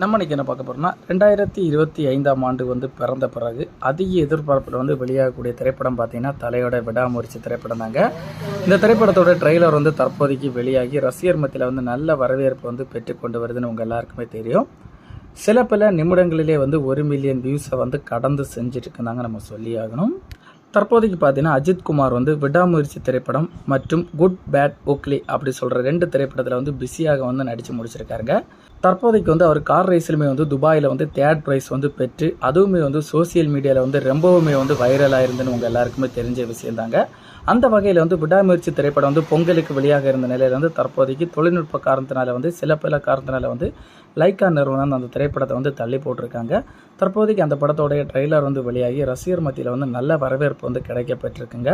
நம்ம இன்றைக்கி என்ன பார்க்க போகிறோம்னா 2025ஆம் ஆண்டு பிறந்த பிறகு அதிக எதிர்பார்ப்பில் வெளியாகக்கூடிய திரைப்படம் பார்த்திங்கன்னா தலையோட விடாமுயற்சி திரைப்படம் தாங்க. இந்த திரைப்படத்தோட ட்ரெய்லர் தற்போதைக்கு வெளியாகி ரசிகர் மத்தியில் நல்ல வரவேற்பு பெற்றுக்கொண்டு வருதுன்னு உங்கள் எல்லாருக்குமே தெரியும். சில பல நிமிடங்களிலே 1 மில்லியன் வியூஸை கடந்து செஞ்சுட்டுருக்குதாங்க நம்ம சொல்லி ஆகணும். தற்போதைக்கு பார்த்தீங்கன்னா அஜித் குமார் விடாமுயற்சி திரைப்படம் மற்றும் குட் பேட் ஓக்லி அப்படி சொல்கிற 2 திரைப்படத்தில் பிஸியாக நடித்து முடிச்சிருக்காருங்க. தற்போதைக்கு அவர் கார் ரேஸிலுமே துபாயில் 3rd ப்ரைஸ் பெற்று அதுவுமே சோசியல் மீடியாவில் ரொம்பவுமே வைரலாக இருந்துன்னு உங்கள் எல்லாருக்குமே தெரிஞ்ச விஷயம் தாங்க. அந்த வகையில் விடாமுயற்சி திரைப்படம் பொங்கலுக்கு வெளியாக இருந்த நிலையில் தற்போதைக்கு தொழில்நுட்ப காரணத்தினால சில பல காரணத்தினால லைக்கா நிறுவனம் அந்த திரைப்படத்தை தள்ளி போட்டிருக்காங்க. தற்போதைக்கு அந்த படத்தோடைய ட்ரெய்லர் வெளியாகி ரசிகர் மத்தியில் நல்ல வரவேற்பு கிடைக்கப்பட்டிருக்குங்க.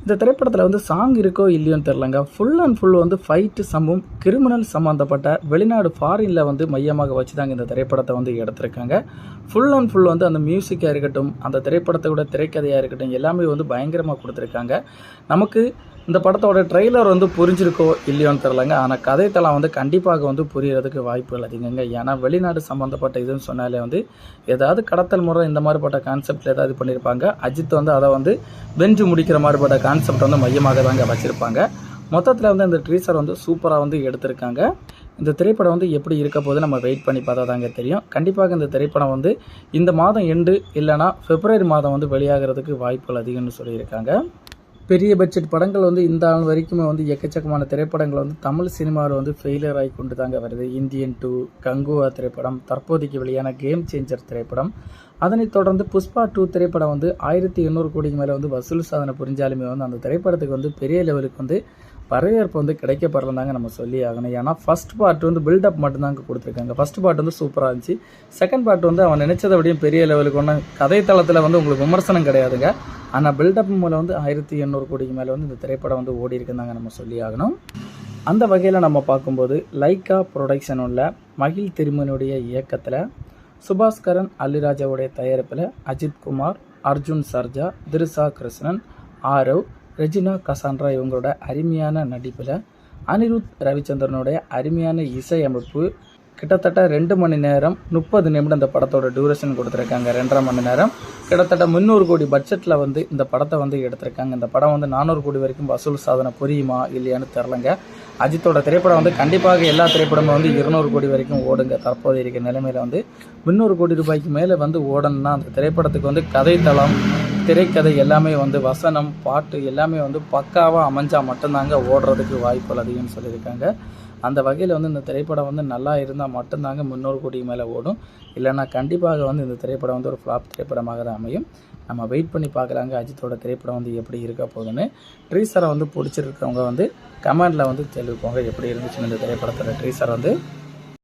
இந்த திரைப்படத்தில் சாங் இருக்கோ இல்லையோன்னு தெரிலங்க. ஃபுல் அண்ட் ஃபுல் ஃபைட்டு சம்பவம் கிரிமினல் சம்மந்தப்பட்ட வெளிநாடு ஃபாரினில் மையமாக வச்சு தாங்க இந்த திரைப்படத்தை எடுத்திருக்காங்க. ஃபுல் அண்ட் ஃபுல் அந்த மியூசிக்காக இருக்கட்டும், அந்த திரைப்படத்தோட திரைக்கதையாக இருக்கட்டும் எல்லாமே பயங்கரமாக கொடுத்துருக்காங்க. நமக்கு இந்த படத்தோட ட்ரெய்லர் புரிஞ்சிருக்கோ இல்லையோன்னு தெரிலங்க. ஆனால் கதைத்தெல்லாம் கண்டிப்பாக புரியறதுக்கு வாய்ப்புகள் அதிகங்க. ஏன்னா வெளிநாடு சம்மந்தப்பட்ட இதுன்னு சொன்னாலே ஏதாவது கடத்தல் முறை இந்த மாதிரிப்பட்ட கான்செப்டில் ஏதாவது பண்ணியிருப்பாங்க. அஜித் அதை வென்று முடிக்கிற மாதிரிப்பட்ட கான்செப்ட் மையமாக தாங்க வச்சுருப்பாங்க. மொத்தத்தில் இந்த ட்ரீசர் சூப்பராக எடுத்திருக்காங்க. இந்த திரைப்படம் எப்படி இருக்க போது நம்ம வெயிட் பண்ணி பார்த்தா தாங்க தெரியும். கண்டிப்பாக இந்த திரைப்படம் இந்த மாதம் எண்டு இல்லைனா பிப்ரவரி மாதம் வெளியாகிறதுக்கு வாய்ப்புகள் அதிகம்னு சொல்லியிருக்காங்க. பெரிய பட்ஜெட் படங்கள் இந்த ஆள் வரைக்குமே எக்கச்சக்கமான திரைப்படங்கள் தமிழ் சினிமாவில் ஃபெயிலியர் ஆகி கொண்டு தாங்க வருது. இந்தியன் 2, கங்குவா திரைப்படம், தற்போதைக்கு வெளியான கேம் சேஞ்சர் திரைப்படம், அதனைத் தொடர்ந்து புஷ்பா 2 திரைப்படம் 1800 கோடிக்கு மேலே வசூல் சாதனை புரிஞ்சாலுமே அந்த திரைப்படத்துக்கு பெரிய லெவலுக்கு வரவேற்பு கிடைக்கப்படலந்தாங்க நம்ம சொல்லி ஆகணும். ஏன்னா ஃபஸ்ட் பார்ட் பில்டப் மட்டும்தாங்க கொடுத்துருக்காங்க. ஃபஸ்ட் பார்ட் சூப்பராக இருந்துச்சு. செகண்ட் பார்ட் அவன் நினைச்சதை விடையும் பெரிய லெவலுக்கு ஒன்று கதைத்தளத்தில் உங்களுக்கு விமர்சனம் கிடையாதுங்க. ஆனால் பில்டப் மூலம் 1800 கோடிக்கு மேலே இந்த திரைப்படம் ஓடி இருக்குதாங்க நம்ம சொல்லி ஆகணும். அந்த வகையில் நம்ம பார்க்கும்போது லைக்கா ப்ரொடக்ஷன் உள்ள மகிழ் திருமனுடைய இயக்கத்தில் சுபாஸ்கரன் அல்லிராஜாவுடைய தயாரிப்பில் அஜித் குமார், அர்ஜுன் சர்ஜா, திரிசா கிருஷ்ணன், ஆரவ், ரெஜினா கசான்ட்ரா இவங்களோட அருமையான நடிப்பில் அனிருத் ரவிச்சந்திரனுடைய அருமையான இசையமைப்பு கிட்டத்தட்ட 2 மணி நேரம் 30 நிமிடம் இந்த படத்தோட டியூரேஷன் கொடுத்துருக்காங்க. 2.5 மணி நேரம் கிட்டத்தட்ட 300 கோடி பட்ஜெட்டில் இந்த படத்தை எடுத்திருக்காங்க. இந்த படம் 400 கோடி வரைக்கும் வசூல் சாதனை புரியுமா இல்லையான்னு தெரிலங்க. அஜித்தோட திரைப்படம் கண்டிப்பாக எல்லா திரைப்படமும் 200 கோடி வரைக்கும் ஓடுங்க. தற்போது இருக்கிற நிலைமையில் 300 கோடி ரூபாய்க்கு மேலே ஓடணும்னா அந்த திரைப்படத்துக்கு கதைத்தளம், திரைக்கதை எல்லாமே வசனம், பாட்டு எல்லாமே பக்காவாக அமைஞ்சால் மட்டும்தாங்க ஓடுறதுக்கு வாய்ப்புகள் அதிகம்னு சொல்லியிருக்காங்க. அந்த வகையில் இந்த திரைப்படம் நல்லா இருந்தால் மட்டும்தாங்க 300 கோடிக்கு மேலே ஓடும். இல்லைன்னா கண்டிப்பாக இந்த திரைப்படம் ஒரு ஃப்ளாப் திரைப்படமாக தான் அமையும். நம்ம வெயிட் பண்ணி பார்க்கலாங்க அஜித்தோட திரைப்படம் எப்படி இருக்க போகுதுன்னு. ட்ரீசரை பிடிச்சிருக்கவங்க கமெண்டில் தெரிவிப்போங்க எப்படி இருந்துச்சுன்னு இந்த திரைப்படத்தோட ட்ரீசர்